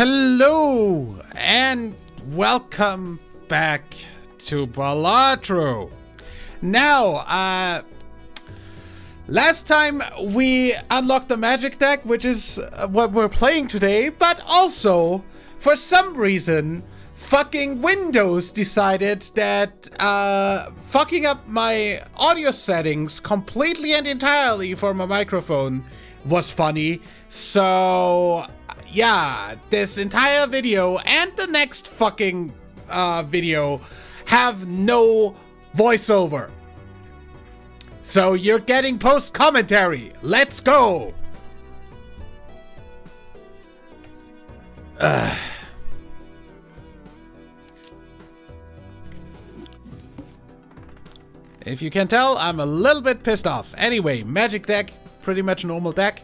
Hello and welcome back to Balatro. Now, last time we unlocked the magic deck, which is what we're playing today, but also, for some reason, fucking Windows decided that fucking up my audio settings completely and entirely for my microphone was funny. So yeah, this entire video and the next fucking video have no voiceover. So you're getting post commentary. Let's go. If you can tell, I'm a little bit pissed off. Anyway, magic deck, pretty much normal deck.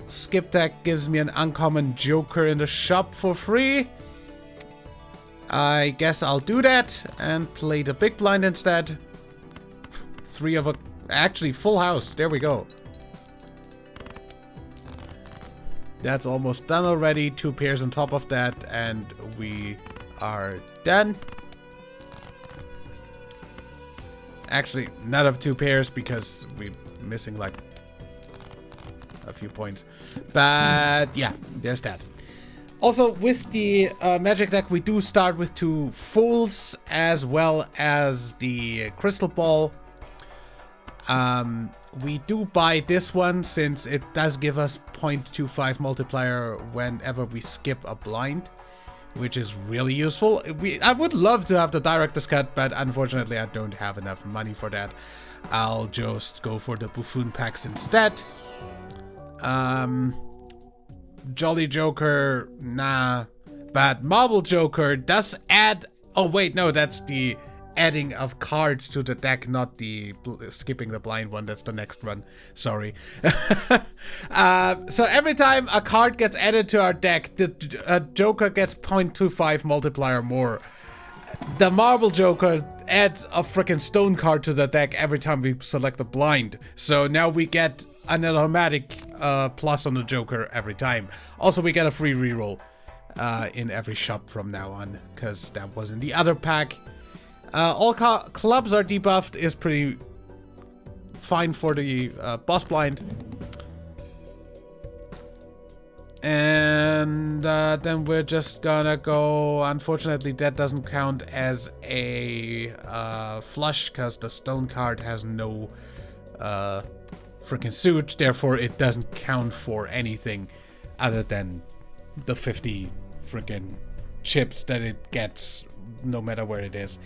Skip deck gives me an uncommon joker in the shop for free. I guess I'll do that and play the big blind instead. Actually full house, there we go. That's almost done already. 2 pairs on top of that and we are done. Actually, not of 2 pairs because we're missing like a few points. But yeah, there's that. Also, with the magic deck, we do start with 2 fools as well as the crystal ball. We do buy this one since it does give us 0.25 multiplier whenever we skip a blind, which is really useful. I would love to have the director's cut, but unfortunately I don't have enough money for that. I'll just go for the buffoon packs instead. Jolly Joker, nah. But Marble Joker does add... Oh wait, no, that's the adding of cards to the deck, not the skipping the blind one. That's the next one. Sorry. So every time a card gets added to our deck, the Joker gets 0.25 multiplier more. The Marble Joker adds a freaking stone card to the deck every time we select a blind. So now we get an automatic plus on the Joker every time. Also, we get a free reroll in every shop from now on, because that was in the other pack. All clubs are debuffed is pretty fine for the boss blind. And then we're just gonna go... Unfortunately, that doesn't count as a flush because the stone card has no freaking suit. Therefore, it doesn't count for anything other than the 50 freaking chips that it gets no matter where it is.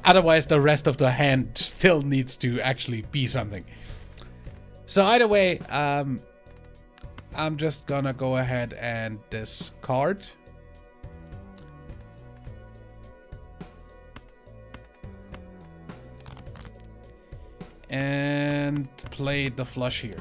Otherwise, the rest of the hand still needs to actually be something. So either way, I'm just gonna go ahead and discard. And play the flush here.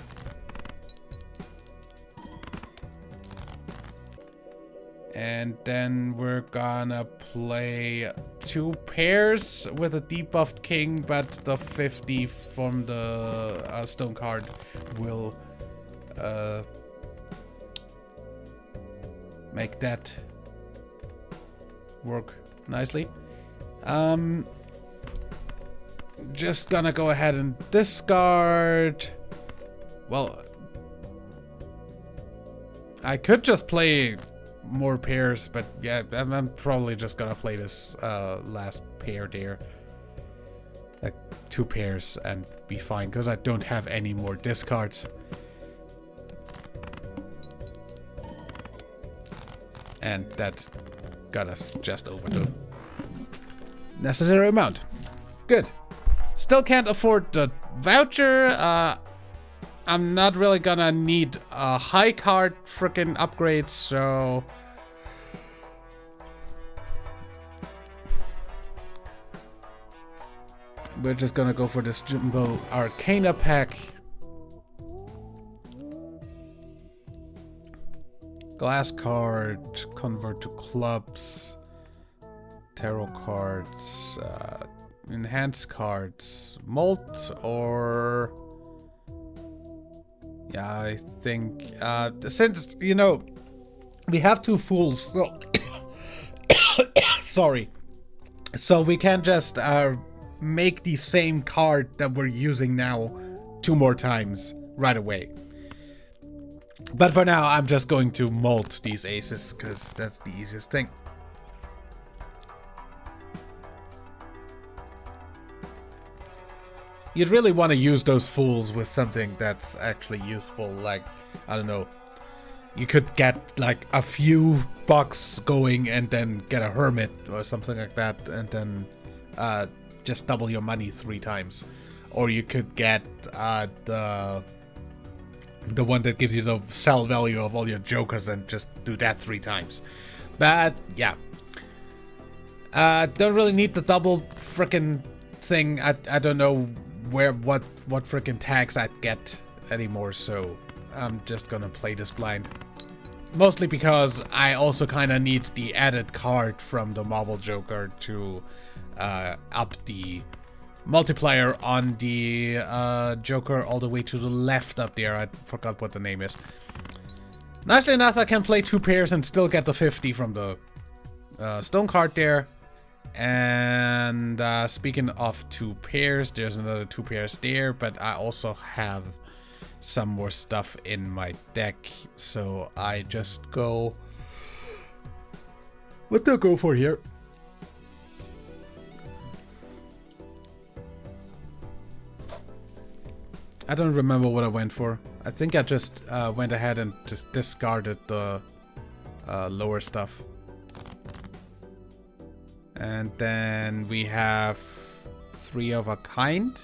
And then we're gonna play 2 pairs with a debuffed king, but the 50 from the stone card will make that work nicely. Just gonna go ahead and discard. Well, I could just play more pairs, but yeah, I'm probably just gonna play this last pair there, like 2 pairs, and be fine because I don't have any more discards. And that got us just over the necessary amount. Good. Still can't afford the voucher. I'm not really gonna need a high card freaking upgrade, so we're just gonna go for this Jumbo Arcana pack. Glass card, convert to clubs, tarot cards, enhance cards, molt, or yeah, I think since, you know, We have 2 fools, so sorry. So we can just make the same card that we're using now 2 more times right away. But for now, I'm just going to molt these aces, because that's the easiest thing. You'd really want to use those fools with something that's actually useful, like, I don't know, you could get like a few bucks going and then get a hermit or something like that, and then just double your money 3 times. Or you could get the one that gives you the sell value of all your jokers and just do that 3 times. But yeah, don't really need the double frickin' thing. I don't know what frickin' tags I'd get anymore, so I'm just gonna play this blind. Mostly because I also kind of need the added card from the Marvel Joker to up the multiplier on the Joker all the way to the left up there. I forgot what the name is. Nicely enough, I can play 2 pairs and still get the 50 from the stone card there. And speaking of 2 pairs, there's another 2 pairs there, but I also have some more stuff in my deck, so I just go... What do I go for here? I don't remember what I went for. I think I just went ahead and just discarded the lower stuff. And then we have 3 of a kind.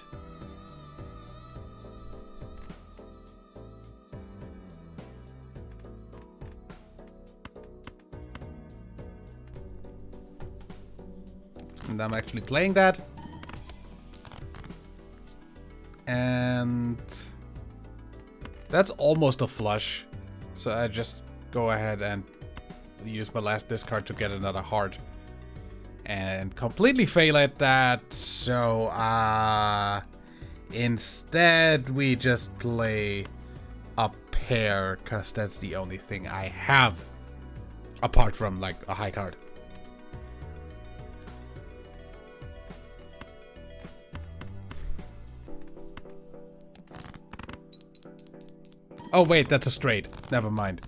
And I'm actually playing that. And that's almost a flush. So I just go ahead and use my last discard to get another heart. And completely fail at that. So instead we just play a pair, because that's the only thing I have apart from like a high card. Oh wait, that's a straight. Never mind.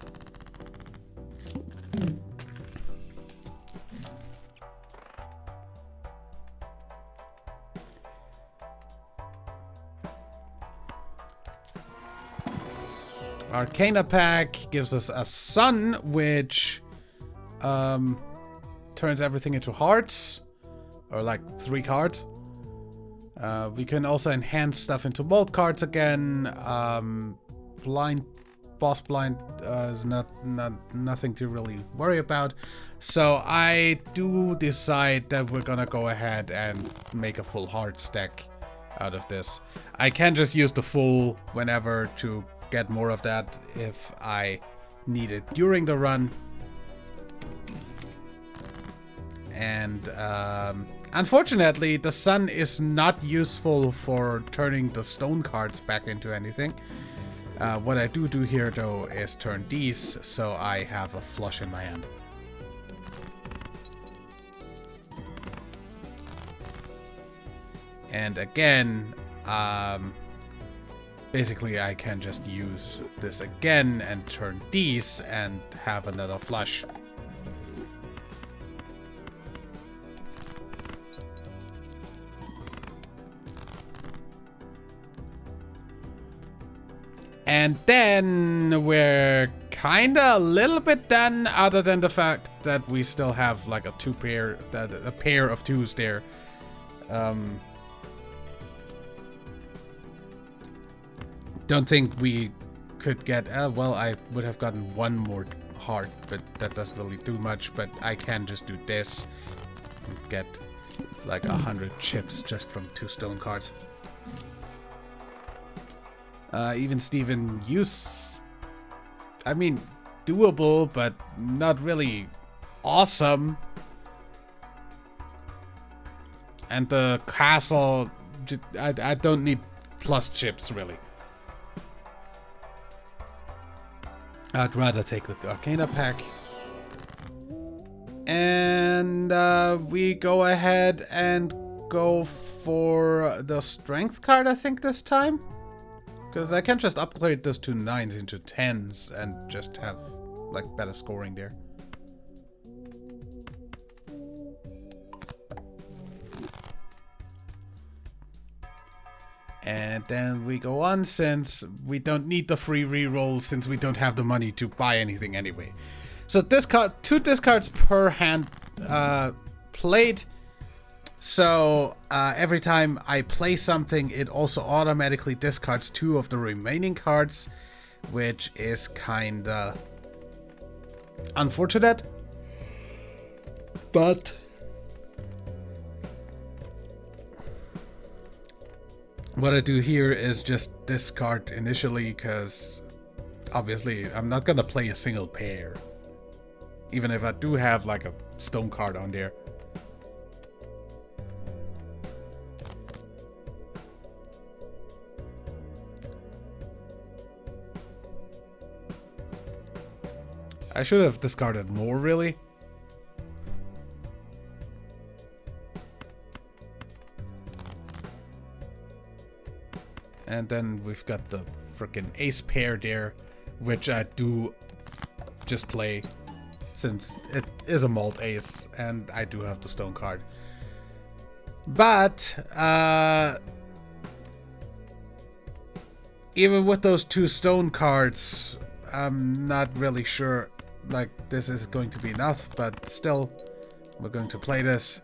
Arcana pack gives us a sun, which turns everything into hearts, or like 3 cards. We can also enhance stuff into bolt cards again. Boss blind is nothing to really worry about. So I do decide that we're gonna go ahead and make a full heart stack out of this. I can just use the full whenever to get more of that if I need it during the run. And unfortunately, the sun is not useful for turning the stone cards back into anything. What I do here, though, is turn these, so I have a flush in my hand. And again, basically I can just use this again and turn these and have another flush. And then we're kinda a little bit done, other than the fact that we still have like a pair of 2s there. Don't think we could get, well, I would have gotten 1 more heart, but that doesn't really do much. But I can just do this and get like 100 chips just from 2 stone cards. Even Steven, I mean, doable, but not really awesome. And the castle, I don't need plus chips, really. I'd rather take the Arcana pack. And we go ahead and go for the strength card, I think, this time. Because I can't just upgrade those two 9s into 10s and just have, like, better scoring there. And then we go on, since we don't need the free reroll, since we don't have the money to buy anything anyway. So discard 2 discards per hand played. So every time I play something, it also automatically discards 2 of the remaining cards, which is kinda unfortunate. But what I do here is just discard initially, because obviously I'm not gonna play a single pair. Even if I do have like a stone card on there. I should have discarded more, really. And then we've got the freaking ace pair there, which I do just play since it is a malt ace and I do have the stone card. But even with those 2 stone cards, I'm not really sure like this is going to be enough, but still we're going to play this.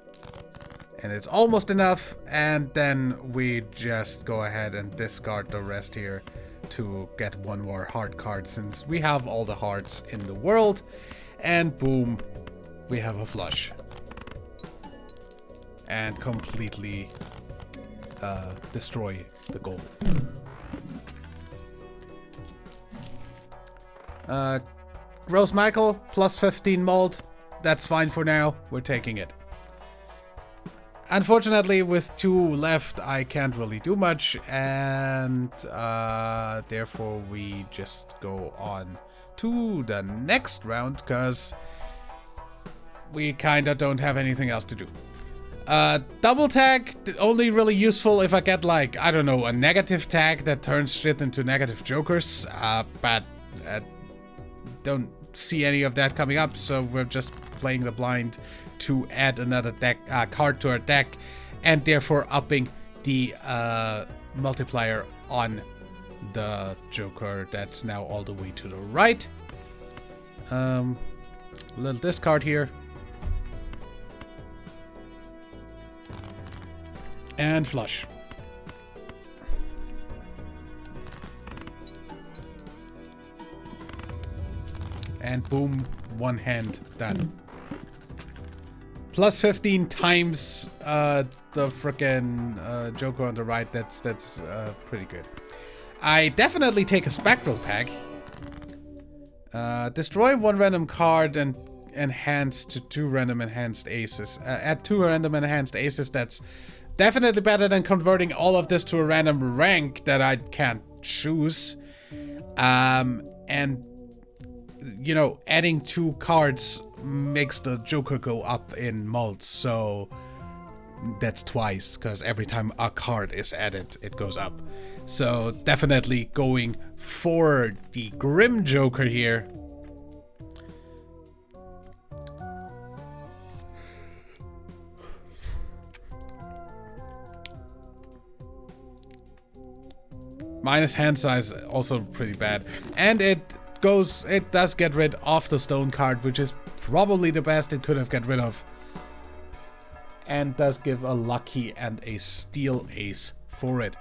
And it's almost enough, and then we just go ahead and discard the rest here to get 1 more heart card, since we have all the hearts in the world. And boom, we have a flush. And completely destroy the goal. Rose Michael, plus 15 mold. That's fine for now. We're taking it. Unfortunately, with 2 left, I can't really do much, and therefore we just go on to the next round, because we kinda don't have anything else to do. Double tag, only really useful if I get, like, I don't know, a negative tag that turns shit into negative jokers, but don't see any of that coming up, so we're just playing the blind to add another deck card to our deck, and therefore upping the multiplier on the Joker that's now all the way to the right. Little discard here. And flush. And boom, 1 hand done. Plus 15 times the frickin' Joker on the right. That's pretty good. I definitely take a Spectral Pack. Destroy 1 random card and enhance to 2 random enhanced aces. Add 2 random enhanced aces. That's definitely better than converting all of this to a random rank that I can't choose. And you know, adding 2 cards makes the Joker go up in mult, so that's twice, because every time a card is added, it goes up. So definitely going for the Grim Joker here. Minus hand size, also pretty bad. And it does get rid of the stone card, which is probably the best it could have got rid of. And does give a lucky and a steel ace for it.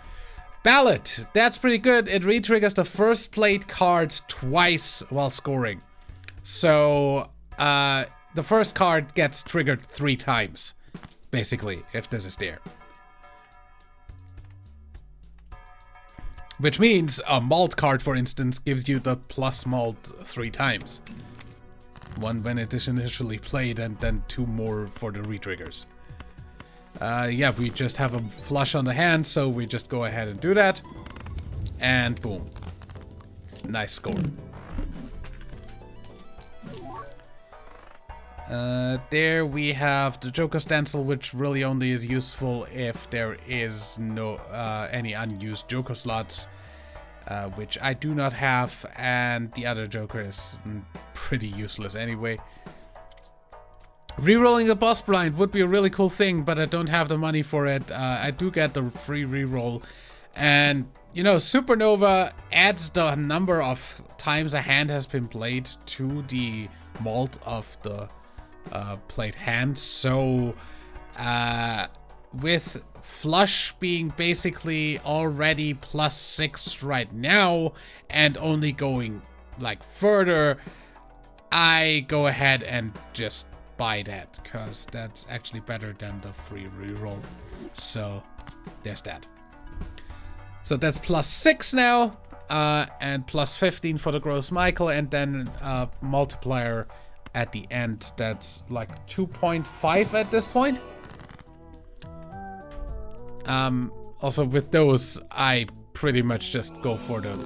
Ballot, that's pretty good. It re-triggers the first played card twice while scoring. So the first card gets triggered 3 times, basically, if this is there. Which means a malt card, for instance, gives you the plus malt 3 times. 1 when it is initially played, and then 2 more for the re-triggers. Yeah, we just have a flush on the hand, so we just go ahead and do that. And boom. Nice score. There we have the Joker stencil, which really only is useful if there is no any unused Joker slots, which I do not have, and the other Joker is pretty useless anyway. Rerolling the boss blind would be a really cool thing, but I don't have the money for it. I do get the free reroll, and you know, Supernova adds the number of times a hand has been played to the malt of the played hand. So with flush being basically already +6 right now and only going like further, I go ahead and just buy that, because that's actually better than the free reroll. So there's that. So that's +6 now, and +15 for the Gross Michael, and then multiplier at the end. That's like 2.5 at this point. Also with those, I pretty much just go for the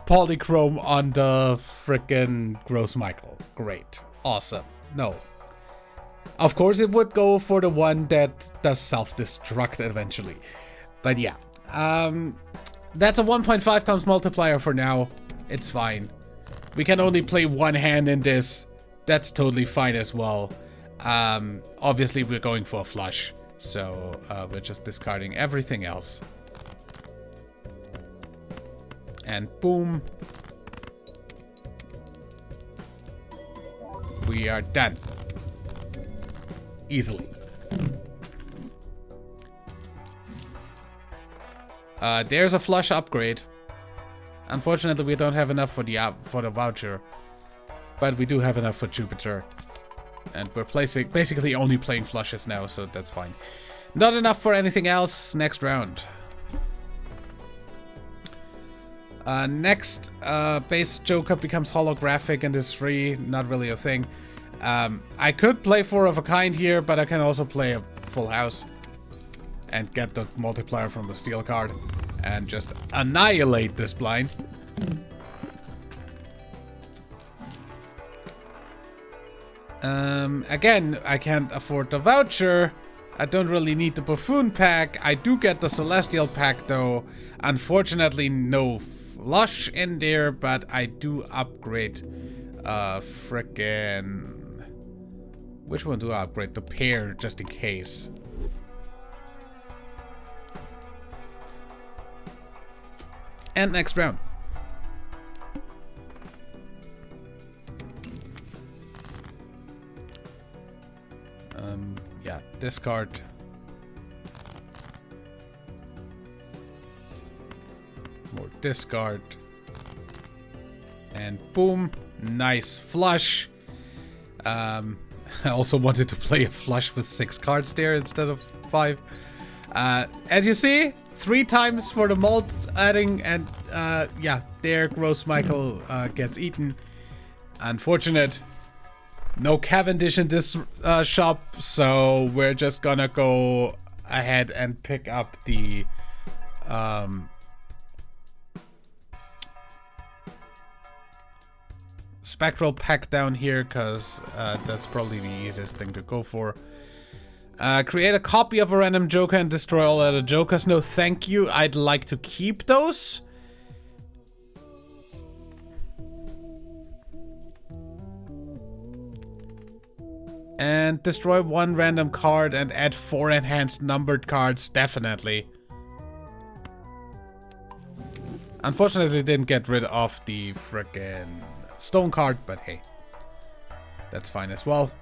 polychrome on the frickin' Gross Michael. Great. Awesome. No. Of course it would go for the one that does self-destruct eventually. But yeah. That's a 1.5 times multiplier for now. It's fine. We can only play one hand in this. That's totally fine as well. Obviously we're going for a flush. So we're just discarding everything else. And boom. We are done. Easily. There's a flush upgrade. Unfortunately, we don't have enough for the voucher, but we do have enough for Jupiter, and we're basically only playing flushes now, so that's fine. Not enough for anything else. Next round. Next, base Joker becomes holographic and is free. Not really a thing. I could play 4 of a kind here, but I can also play a full house and get the multiplier from the steel card and just annihilate this blind. Again, I can't afford the voucher. I don't really need the buffoon pack. I do get the celestial pack though. Unfortunately, no flush in there, but I do upgrade frickin'... Which one do I upgrade? The pair, just in case. And next round. Yeah, discard. More discard. And boom. Nice flush. I also wanted to play a flush with 6 cards there instead of 5. As you see, 3 times for the malt adding, and yeah, there Gross Michael gets eaten. Unfortunate. No Cavendish in this shop, so we're just gonna go ahead and pick up the Spectral pack down here, because that's probably the easiest thing to go for. Create a copy of a random Joker and destroy all other Jokers. No thank you. I'd like to keep those. And destroy 1 random card and add 4 enhanced numbered cards. Definitely. Unfortunately, didn't get rid of the frickin' stone card, but hey. That's fine as well.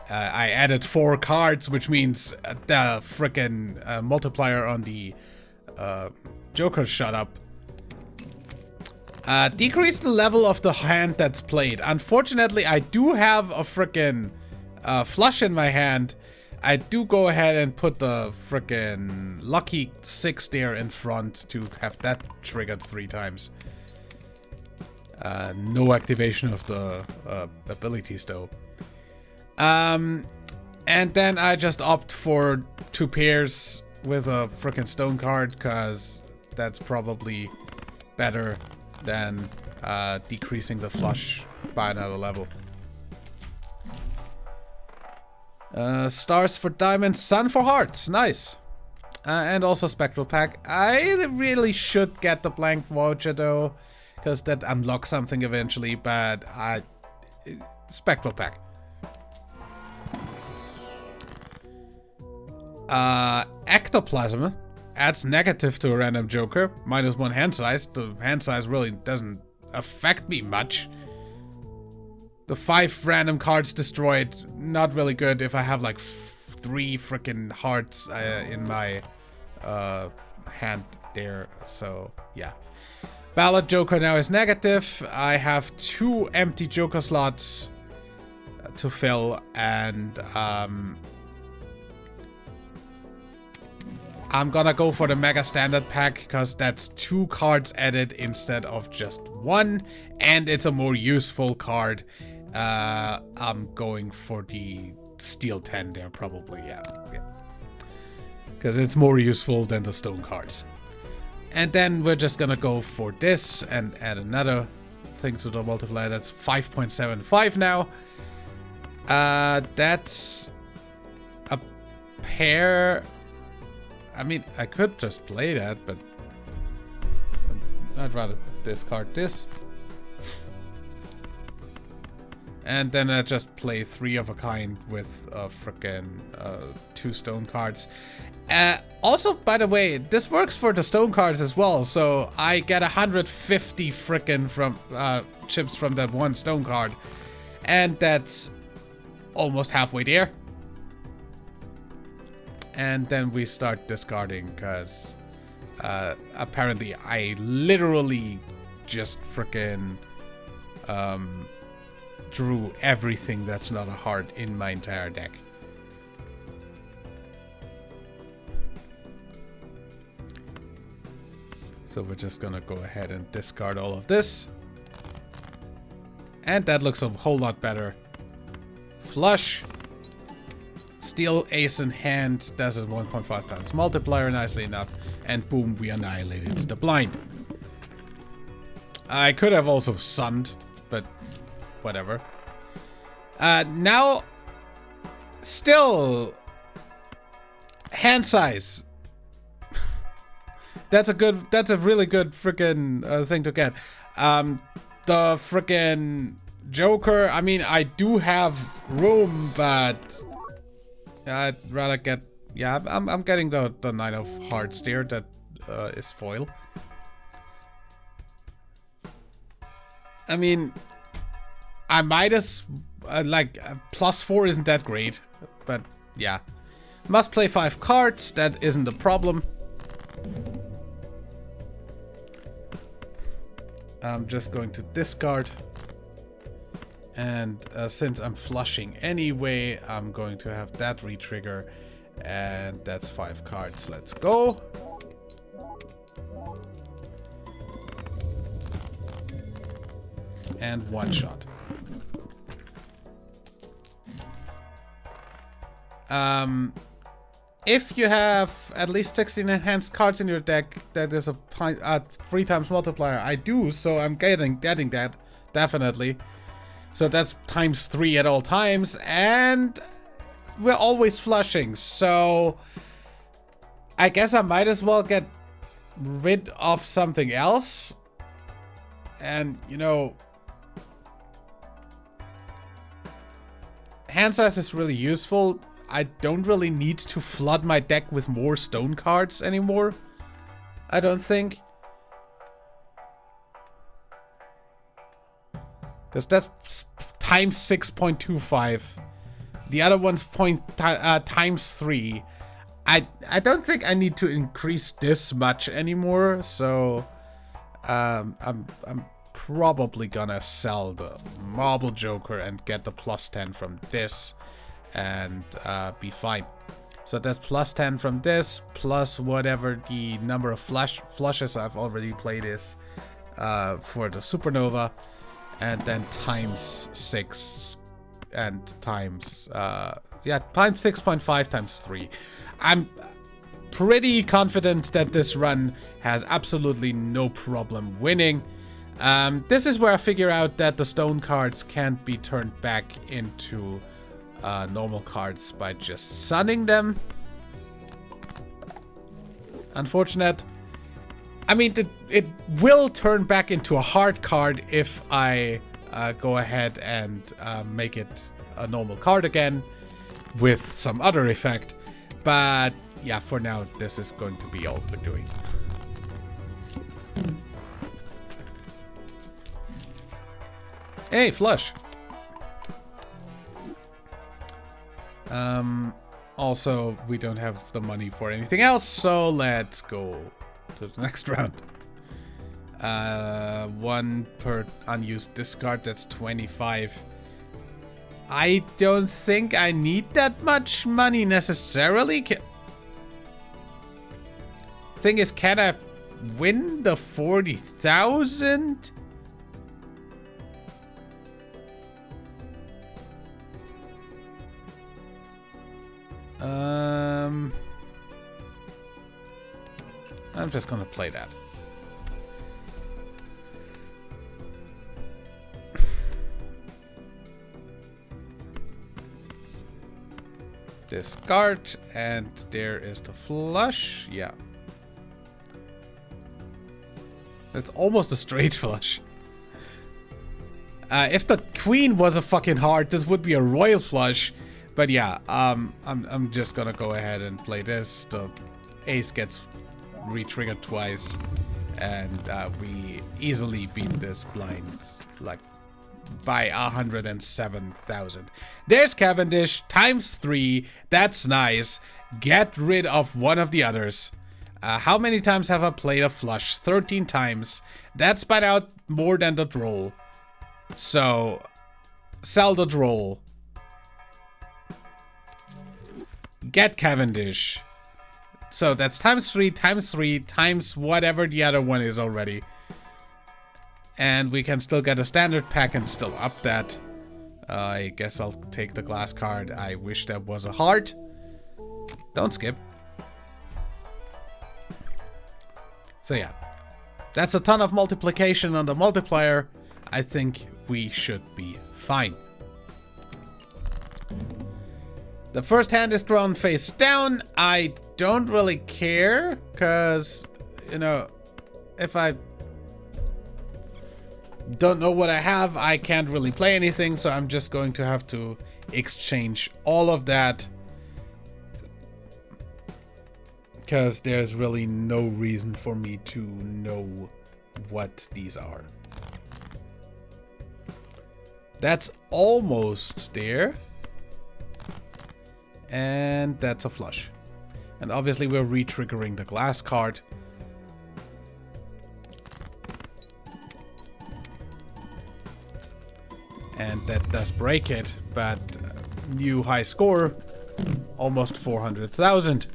I added 4 cards, which means the frickin' multiplier on the Joker shut up. Decrease the level of the hand that's played. Unfortunately, I do have a frickin' flush in my hand. I do go ahead and put the frickin' lucky 6 there in front to have that triggered 3 times. No activation of the abilities though. And then I just opt for 2 pairs with a frickin' stone card, because that's probably better than decreasing the flush by another level. Stars for diamonds, sun for hearts. Nice. And also spectral pack. I really should get the blank voucher though, because that unlocks something eventually, but spectral pack. Ectoplasm adds negative to a random joker, -1 hand size. The hand size really doesn't affect me much. The 5 random cards destroyed, not really good if I have like 3 freaking hearts in my hand there. So yeah, ballot joker now is negative. I have 2 empty joker slots to fill, and I'm gonna go for the mega standard pack because that's 2 cards added instead of just 1, and it's a more useful card. I'm going for the steel 10 there probably, yeah. Because it's more useful than the stone cards. And then we're just gonna go for this and add another thing to the multiplier. That's 5.75 now. That's a pair. I mean, I could just play that, but I'd rather discard this. And then I just play 3 of a kind with frickin' 2 stone cards. Also, by the way, this works for the stone cards as well. So I get 150 frickin' from chips from that 1 stone card, and that's almost halfway there. And then we start discarding because apparently I literally just frickin' drew everything that's not a heart in my entire deck. So we're just gonna go ahead and discard all of this. And that looks a whole lot better. Flush. Steel ace in hand does a 1.5 times multiplier nicely enough. And boom, we annihilated the blind. I could have also sunned, but whatever. Now, still, hand size. That's a really good freaking thing to get. The freaking Joker. I mean, I do have room, but I'd rather get. Yeah, I'm getting the 9 of hearts there. That is foil. I mean, I might as like +4 isn't that great, but yeah, must play 5 cards. That isn't a problem. I'm just going to discard, and since I'm flushing anyway, I'm going to have that retrigger, and that's 5 cards. Let's go. And 1 shot. If you have at least 16 enhanced cards in your deck, that is a 3 times multiplier. I do, so I'm getting that, definitely. So that's ×3 at all times, and we're always flushing, so I guess I might as well get rid of something else. And, you know, hand size is really useful. I don't really need to flood my deck with more stone cards anymore, I don't think. Because that's ×6.25. The other one's ×3. I don't think I need to increase this much anymore, so I'm probably gonna sell the Marble Joker and get the +10 from this, and be fine. So that's +10 from this, plus whatever the number of flushes I've already played is for the Supernova, and then ×6 and ×6.5 ×3. I'm pretty confident that this run has absolutely no problem winning. This is where I figure out that the stone cards can't be turned back into normal cards by just sunning them. Unfortunate. I mean, it will turn back into a hard card if I go ahead and make it a normal card again with some other effect. But yeah, for now, this is going to be all we're doing. Hey, flush. Also, we don't have the money for anything else, so let's go to the next round. 1 per unused discard, that's 25. I don't think I need that much money necessarily. Thing is, can I win the 40,000? I'm just gonna play that. Discard, and there is the flush. Yeah. That's almost a straight flush. If the queen was a fucking heart, this would be a royal flush. But yeah, I'm just gonna go ahead and play this. The ace gets re-triggered twice, and we easily beat this blind, like, by 107,000. There's Cavendish, times 3. That's nice. Get rid of one of the others. How many times have I played a flush? 13 times. That spat out more than the droll. So, sell the droll. Get Cavendish. So that's times 3, times whatever the other one is already. And we can still get a standard pack and still up that. I guess I'll take the glass card. I wish that was a heart. Don't skip. So yeah. That's a ton of multiplication on the multiplier. I think we should be fine. The first hand is drawn face down. I don't really care, because, you know, if I don't know what I have, I can't really play anything, so I'm just going to have to exchange all of that, because there's really no reason for me to know what these are. That's almost there. And that's a flush. And obviously we're re-triggering the glass card. And that does break it, but new high score, almost 400,000.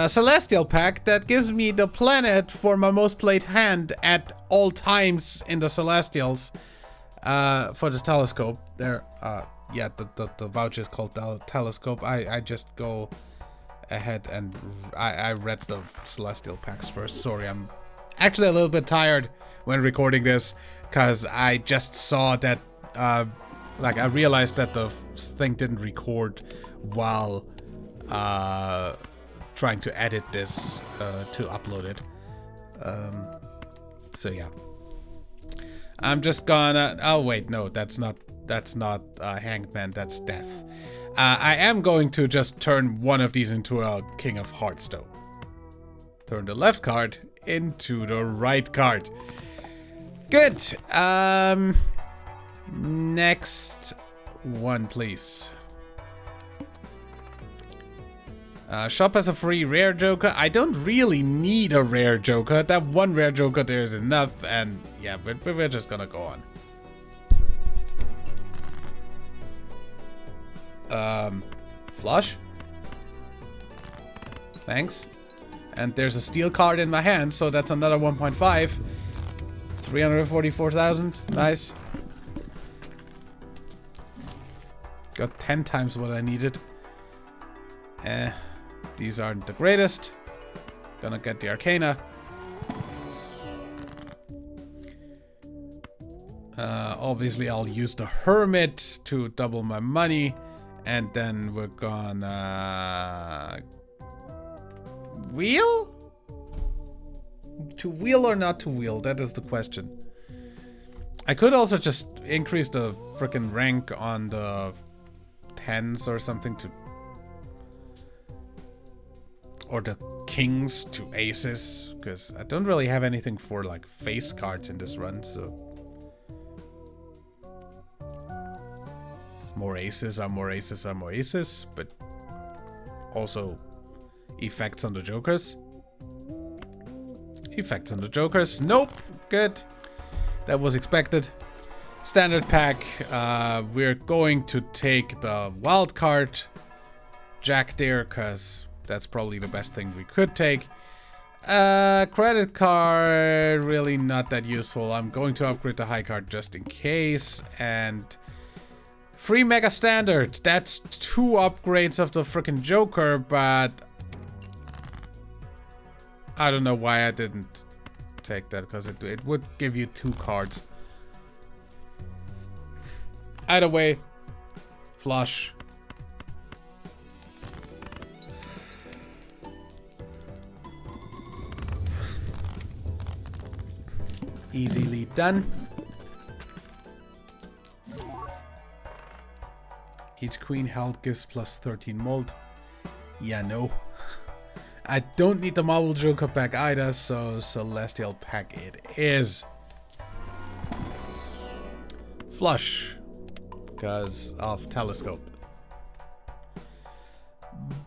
Celestial pack, that gives me the planet for my most played hand at all times in the Celestials. For the telescope there, yeah, the voucher is called the telescope. I just go ahead and I read the Celestial packs first. Sorry, I'm actually a little bit tired when recording this, because I just saw that like I realized that the thing didn't record while trying to edit this to upload it. So yeah. I'm just gonna... Oh, wait, no, that's not Hanged Man, that's Death. I am going to just turn one of these into a King of Hearts, though. Turn the left card into the right card. Good. Next one, please. Shop has a free rare joker. I don't really need a rare joker. That one rare joker there is enough, and yeah, we're just gonna go on. Flush. Thanks. And there's a steel card in my hand, so that's another 1.5. 344,000. Nice. Got 10 times what I needed. These aren't the greatest. Gonna get the Arcana. Obviously, I'll use the Hermit to double my money. And then we're gonna... wheel? To wheel or not to wheel? That is the question. I could also just increase the frickin' rank on the 10s or something to... or the kings to aces. Because I don't really have anything for like face cards in this run, so... more aces are more aces are more aces, but also effects on the jokers. Effects on the jokers. Nope. Good. That was expected. Standard pack. We're going to take the wild card jack there, because that's probably the best thing we could take. Credit card, really not that useful. I'm going to upgrade the high card just in case. And free mega standard. That's 2 upgrades of the freaking Joker, but I don't know why I didn't take that, because it would give you 2 cards. Either way, flush. Easily done. Each queen held gives plus 13 mold. Yeah, no. I don't need the Marble Joker pack either, so Celestial pack it is. Flush. Because of Telescope.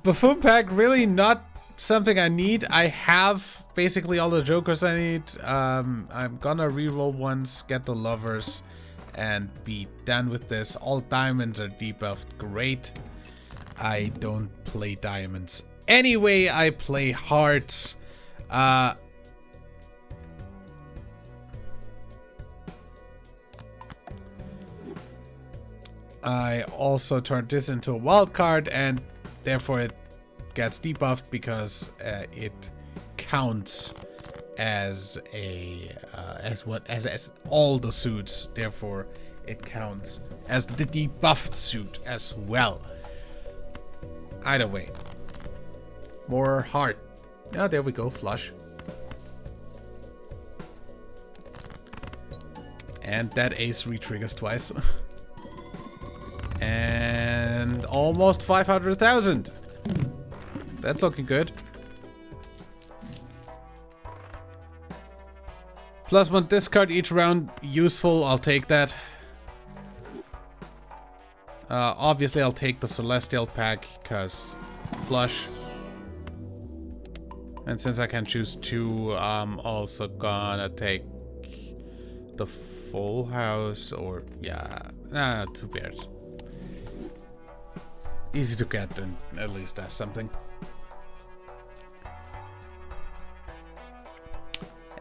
Buffoon pack, really not something I need. I have basically all the Jokers I need. I'm gonna reroll once, get the Lovers, and be done with this. All diamonds are debuffed. Great. I don't play diamonds. Anyway, I play hearts. I also turned this into a wild card, and therefore it gets debuffed because it counts as a as all the suits. Therefore, it counts as the debuffed suit as well. Either way, more heart. Oh, there we go, flush. And that ace re-triggers twice. And almost 500,000. That's looking good. +1 discard each round. Useful. I'll take that. Obviously, I'll take the Celestial pack because flush. And since I can choose 2, I'm also gonna take the full house, or yeah, 2 pairs. Easy to get, and at least that's something.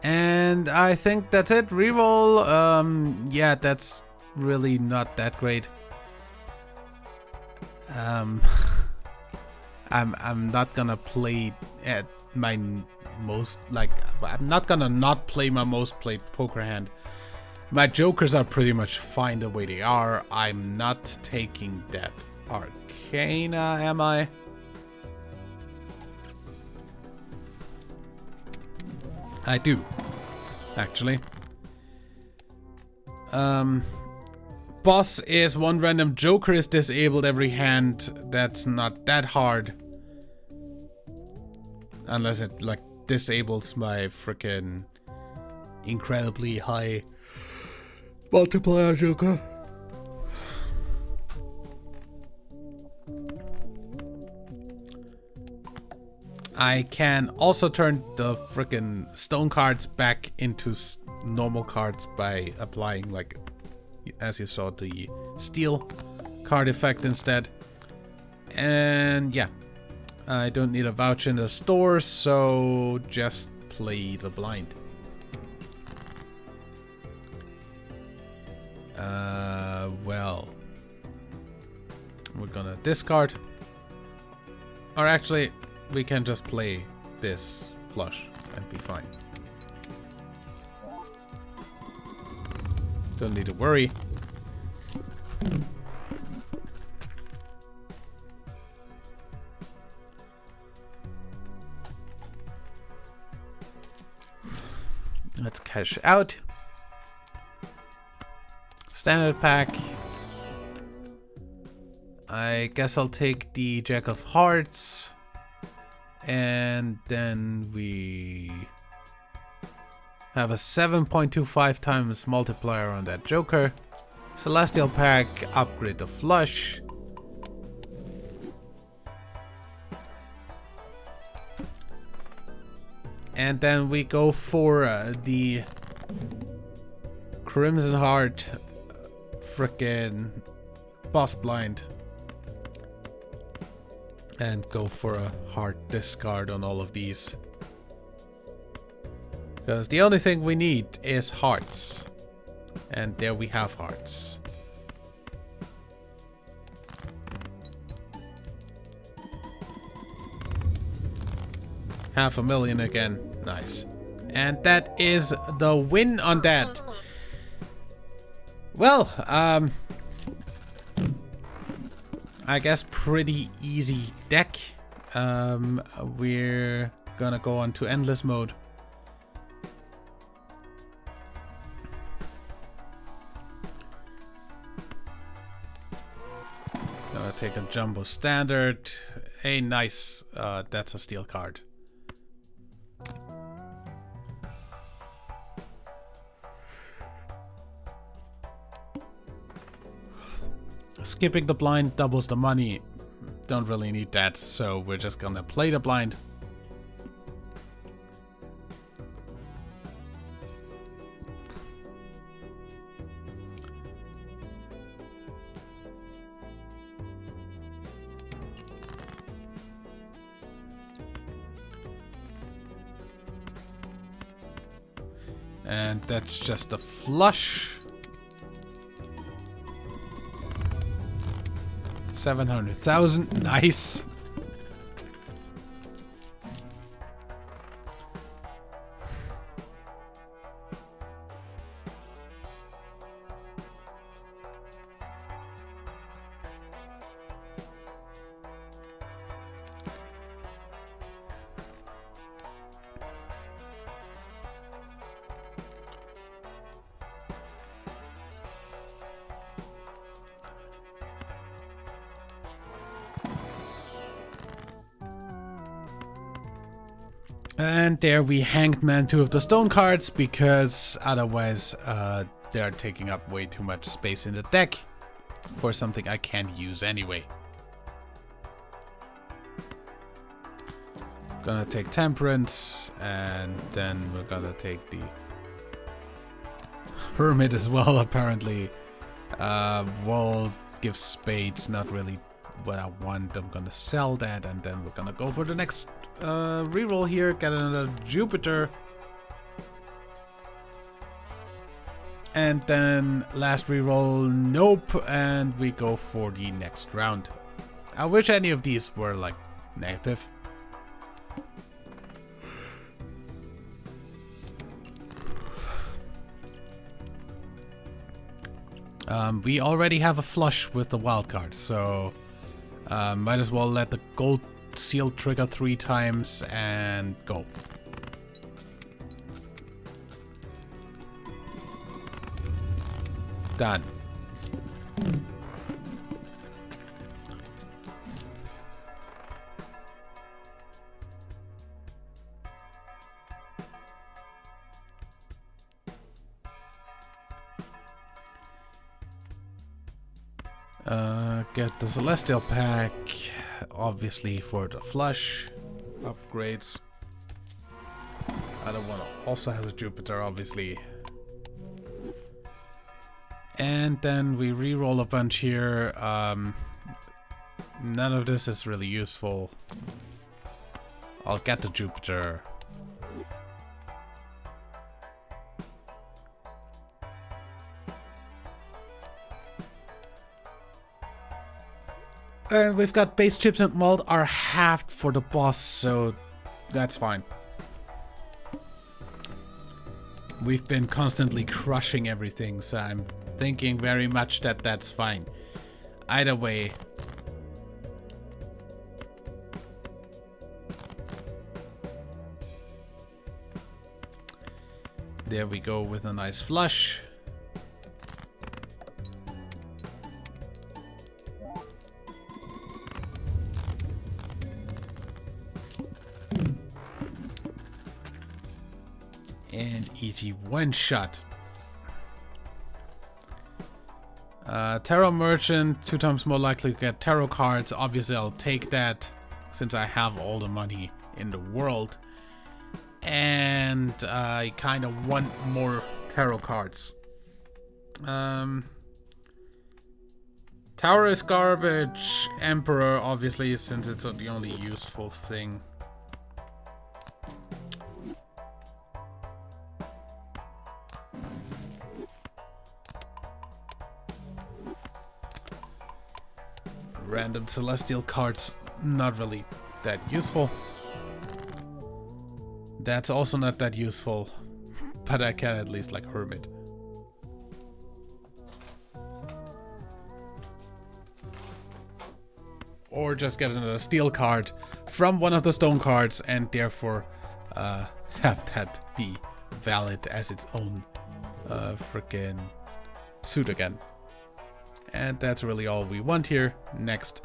And I think that's it. Reroll. Yeah, that's really not that great. I'm not gonna play at my most, like, I'm not gonna not play my most played poker hand. My Jokers are pretty much fine the way they are. I'm not taking that Arcana, am I? I do, actually. Boss is 1 random Joker is disabled every hand. That's not that hard. Unless it, like, disables my freaking incredibly high multiplier Joker. I can also turn the freaking stone cards back into normal cards by applying, like, as you saw, the steel card effect instead. And yeah, I don't need a voucher in the store, so just play the blind. Well, we're gonna discard. Or actually, we can just play this flush and be fine. Don't need to worry. Let's cash out. Standard pack. I guess I'll take the Jack of Hearts. And then we have a 7.25 times multiplier on that Joker. Celestial pack, upgrade the flush. And then we go for the Crimson Heart frickin' boss blind. And go for a heart discard on all of these. Because the only thing we need is hearts. And there we have hearts. $500,000 again. Nice. And that is the win on that. Well, I guess pretty easy deck. We're gonna go on to endless mode. Gonna take a jumbo standard. Hey, nice. That's a steel card. Skipping the blind doubles the money. Don't really need that, so we're just gonna play the blind. And that's just a flush. 700,000, nice. And there we hanged man 2 of the stone cards, because otherwise they're taking up way too much space in the deck for something I can't use anyway. Gonna take Temperance, and then we're gonna take the Hermit as well, apparently. We'll give Spades, not really what I want. I'm gonna sell that, and then we're gonna go for the next reroll here, get another Jupiter. And then last reroll, nope, and we go for the next round. I wish any of these were like negative. We already have a flush with the wild card, so might as well let the gold seal trigger 3 times and go. Done. Get the Celestial pack, obviously for the flush upgrades. Other one also has a Jupiter, obviously. And then we re-roll a bunch here. None of this is really useful. I'll get the Jupiter. And we've got base chips and malt are halved for the boss, so that's fine. We've been constantly crushing everything, so I'm thinking very much that that's fine. Either way. There we go with a nice flush. And easy one shot. Tarot Merchant, 2 times more likely to get tarot cards. Obviously I'll take that since I have all the money in the world. And I kind of want more tarot cards. Tower is garbage. Emperor, obviously, since it's the only useful thing. Random celestial cards, not really that useful. That's also not that useful, but I can at least like Hermit. Or just get another steel card from one of the stone cards and therefore have that be valid as its own freaking suit again. And that's really all we want here. Next.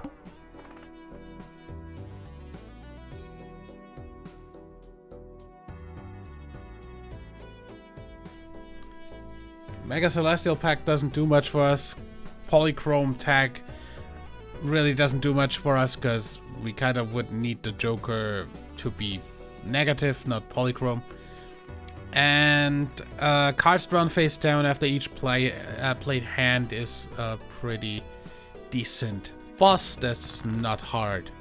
Mega Celestial Pack doesn't do much for us. Polychrome tag really doesn't do much for us because we kind of would need the Joker to be negative, not polychrome. And cards drawn face down after each played hand is a pretty decent boss that's not hard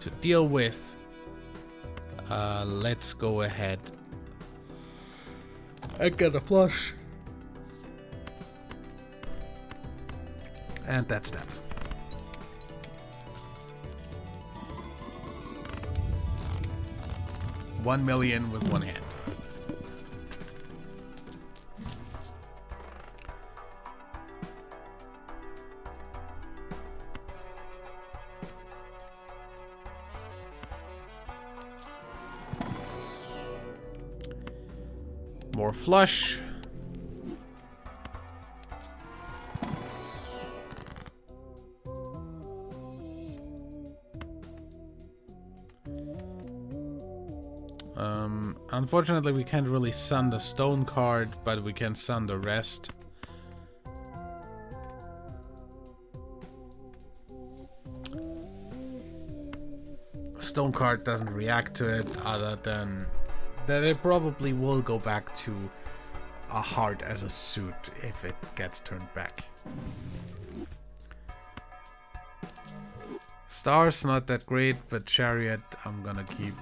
to deal with. Let's go ahead. I got a flush. And that's that. $1 million with one hand. More flush. Unfortunately, we can't really sun the stone card, but we can sun the rest. Stone card doesn't react to it, other than that it probably will go back to a heart as a suit if it gets turned back. Stars not that great, but Chariot I'm gonna keep.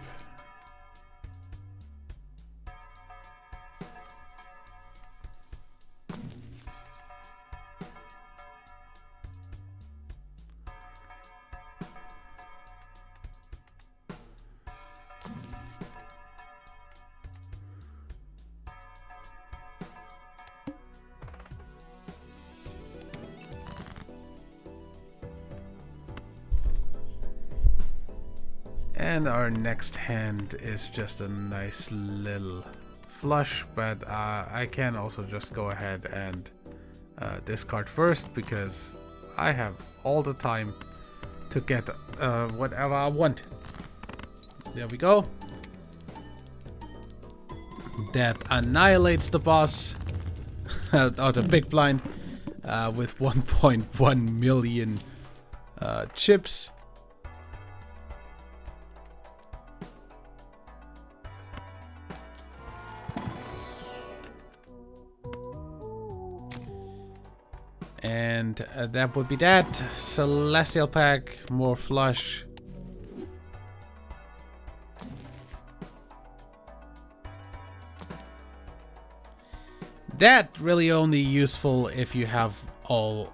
And our next hand is just a nice little flush, but I can also just go ahead and discard first because I have all the time to get whatever I want. There we go. That annihilates the boss, or the big blind, with 1.1 million chips. And that would be that. Celestial Pack, more flush. That really only useful if you have all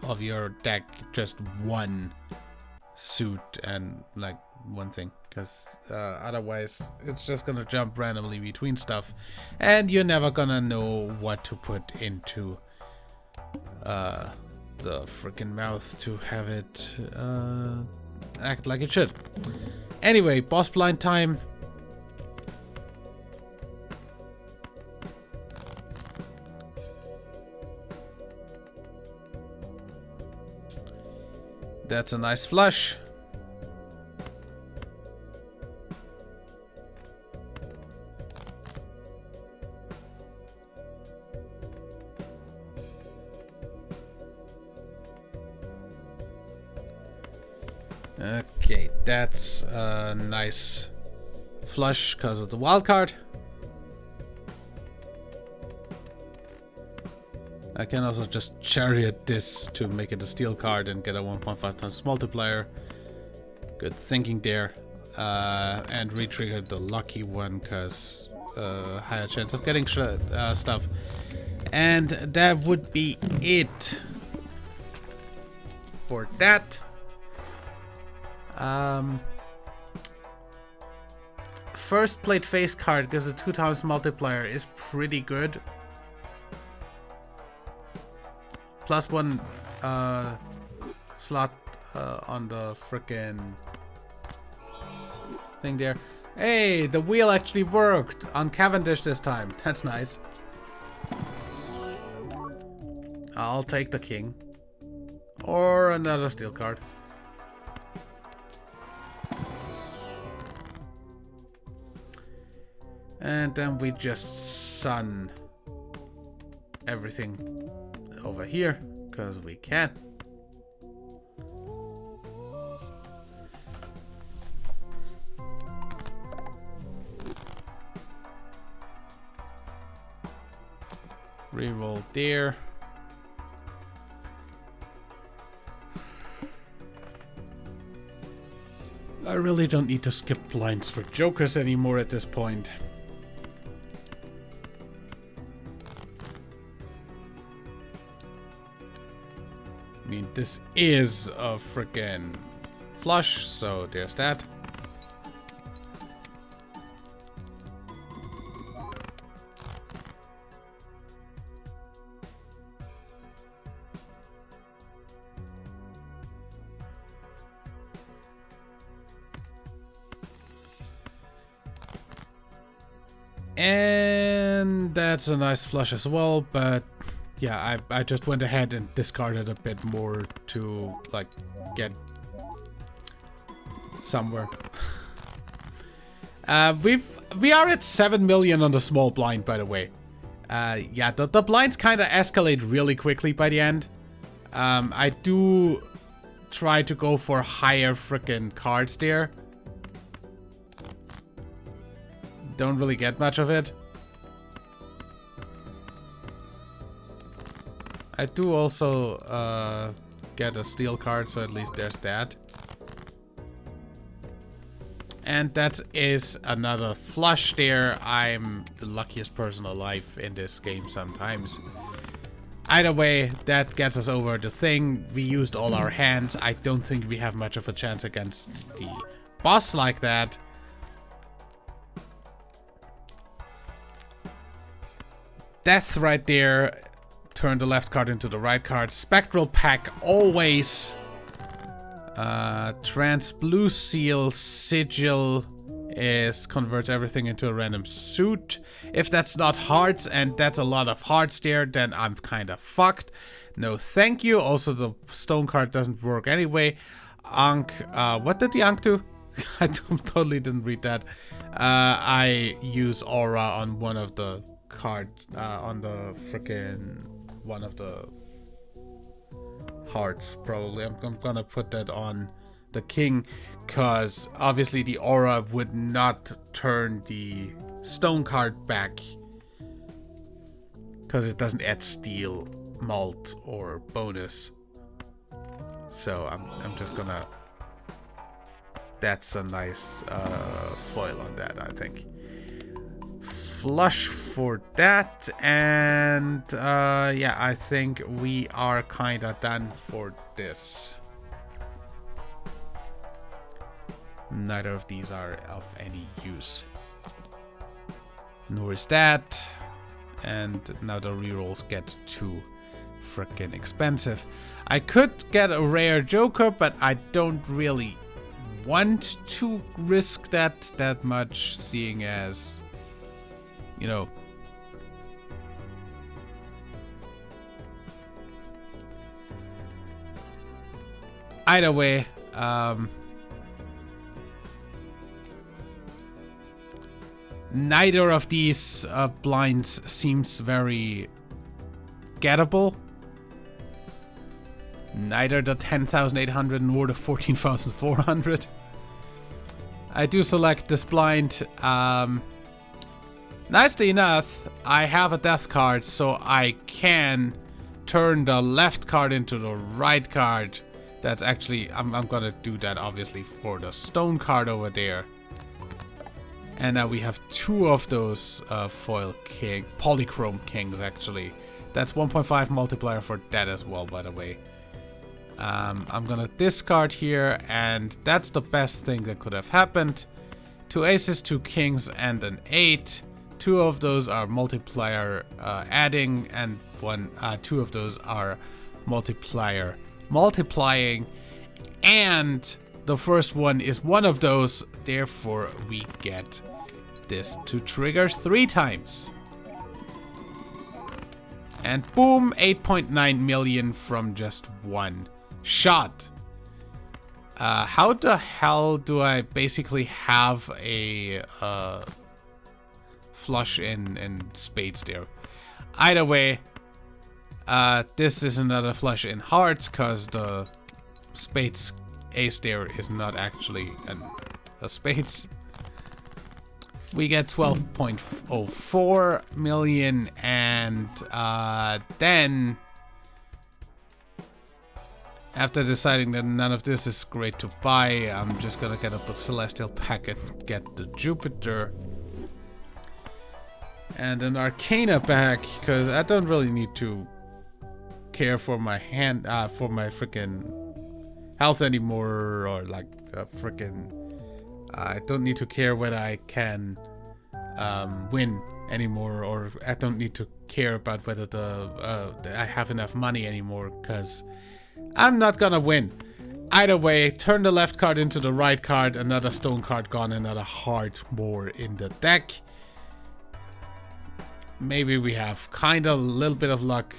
of your deck just one suit and like one thing, because otherwise it's just gonna jump randomly between stuff and you're never gonna know what to put into the freaking mouth to have it act like it should. Anyway, boss blind time. That's a nice flush. Okay, that's a nice flush because of the wild card. I can also just chariot this to make it a steel card and get a 1.5 times multiplier. Good thinking there. And re-trigger the lucky one because higher chance of getting stuff. And that would be it for that. First plate face card gives a 2 times multiplier is pretty good. +1 slot on the frickin' thing there. Hey, the wheel actually worked on Cavendish this time. That's nice. I'll take the king. Or another steel card. And then we just sun everything over here, because we can. Reroll there. I really don't need to skip blinds for jokers anymore at this point. I mean, this is a frickin' flush, so there's that. And that's a nice flush as well, but yeah, I just went ahead and discarded a bit more to like get somewhere. We are at 7 million on the small blind, by the way. Yeah, the blinds kind of escalate really quickly by the end. I do try to go for higher frickin' cards there. Don't really get much of it. I do also get a steel card, so at least there's that. And that is another flush there. I'm the luckiest person alive in this game sometimes. Either way, that gets us over the thing. We used all our hands. I don't think we have much of a chance against the boss like that. Death right there. Turn the left card into the right card. Spectral Pack always. Translucil Sigil converts everything into a random suit. If that's not hearts, and that's a lot of hearts there, then I'm kind of fucked. No thank you. Also, the stone card doesn't work anyway. Ankh, what did the Ankh do? I totally didn't read that. I use Aura on one of the cards, on the frickin' one of the hearts, probably. I'm gonna put that on the king, because obviously the Aura would not turn the stone card back, because it doesn't add steel, malt, or bonus. So I'm just gonna... That's a nice foil on that, I think. Flush for that, and yeah, I think we are kinda done for this. Neither of these are of any use. Nor is that. And now the rerolls get too freaking expensive. I could get a rare Joker, but I don't really want to risk that much, seeing as, you know, either way, neither of these blinds seems very gettable. Neither the 10,800 nor the 14,400. I do select this blind. Nicely enough, I have a death card, so I can turn the left card into the right card. That's actually, I'm gonna do that obviously for the stone card over there. And now we have two of those foil king, polychrome kings actually. That's 1.5 multiplier for that as well, by the way. I'm gonna discard here, and that's the best thing that could have happened. 2 aces, 2 kings, and an 8. 2 of those are multiplier adding, and 2 of those are multiplying, and the first one is one of those. Therefore, we get this to trigger 3 times. And boom, 8.9 million from just one shot. How the hell do I basically have a flush in spades there? Either way, this is another flush in hearts, because the spades ace there is not actually a spades. We get 12.04 million, and then after deciding that none of this is great to buy, I'm just gonna get up a Celestial Pack and get the Jupiter. And an Arcana pack, because I don't really need to care for my hand, for my freaking health anymore, or like freaking, I don't need to care whether I can win anymore, or I don't need to care about whether I have enough money anymore, because I'm not gonna win. Either way, turn the left card into the right card, another stone card gone, another heart more in the deck. Maybe we have kind of a little bit of luck.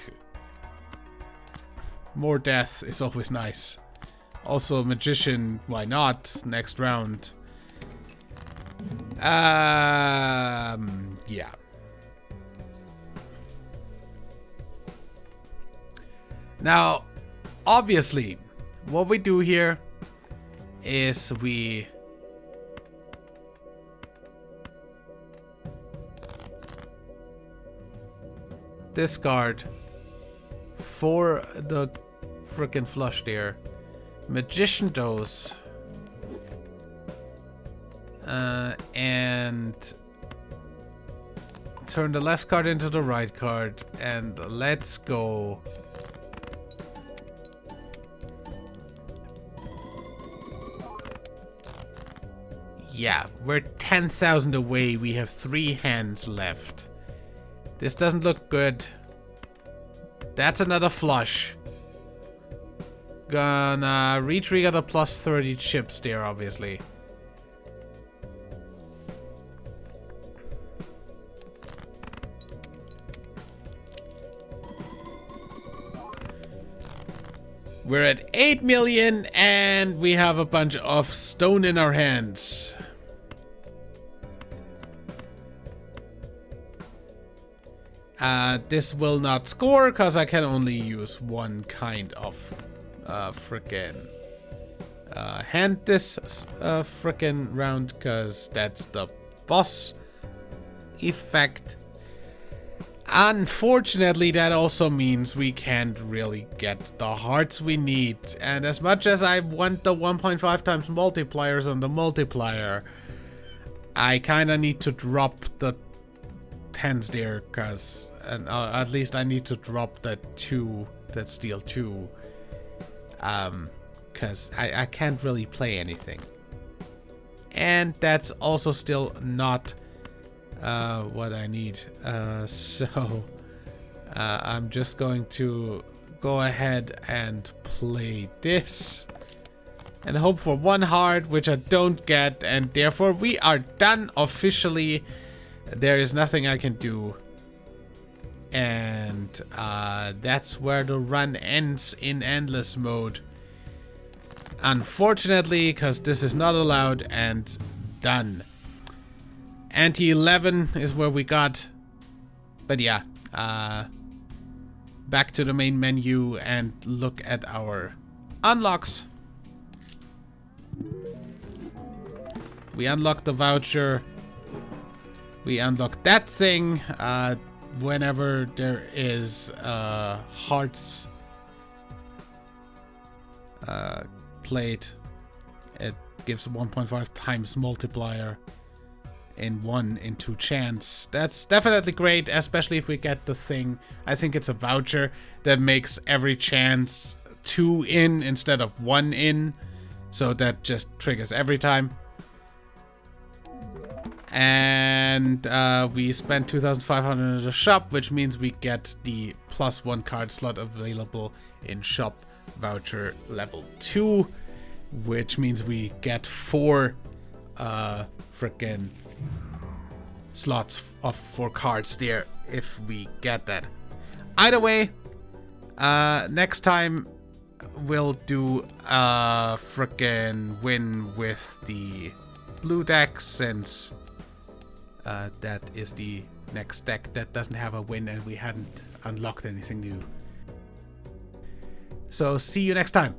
More death is always nice. Also, Magician, why not? Next round. Yeah. Now, obviously, what we do here is we discard for the frickin' flush there. Magician dose. And turn the left card into the right card, and let's go. Yeah, we're 10,000 away. We have 3 hands left. This doesn't look good. That's another flush. Gonna re-trigger the plus 30 chips there, obviously. We're at 8 million, and we have a bunch of stone in our hands. This will not score, because I can only use one kind of frickin' hand this frickin' round, because that's the boss effect. Unfortunately, that also means we can't really get the hearts we need. And as much as I want the 1.5 times multipliers on the multiplier, I kind of need to drop the 10s there, because at least I need to drop that 2, that steel 2. Because I can't really play anything. And that's also still not what I need. So I'm just going to go ahead and play this and hope for 1 heart, which I don't get, and therefore we are done officially. There is nothing I can do, and that's where the run ends in endless mode, unfortunately, because this is not allowed. And done. Ante 11 is where we got, but yeah, back to the main menu and look at our unlocks. We unlock the voucher. We unlock that thing whenever there is hearts plate. It gives 1.5 times multiplier in 1 in 2 chance. That's definitely great, especially if we get the thing. I think it's a voucher that makes every chance 2 in instead of 1 in. So that just triggers every time. And we spent 2,500 in the shop, which means we get the +1 card slot available in shop voucher level 2, which means we get 4 frickin' slots of 4 cards there if we get that. Either way, next time we'll do a frickin' win with the blue deck, since that is the next deck that doesn't have a win and we hadn't unlocked anything new. So see you next time.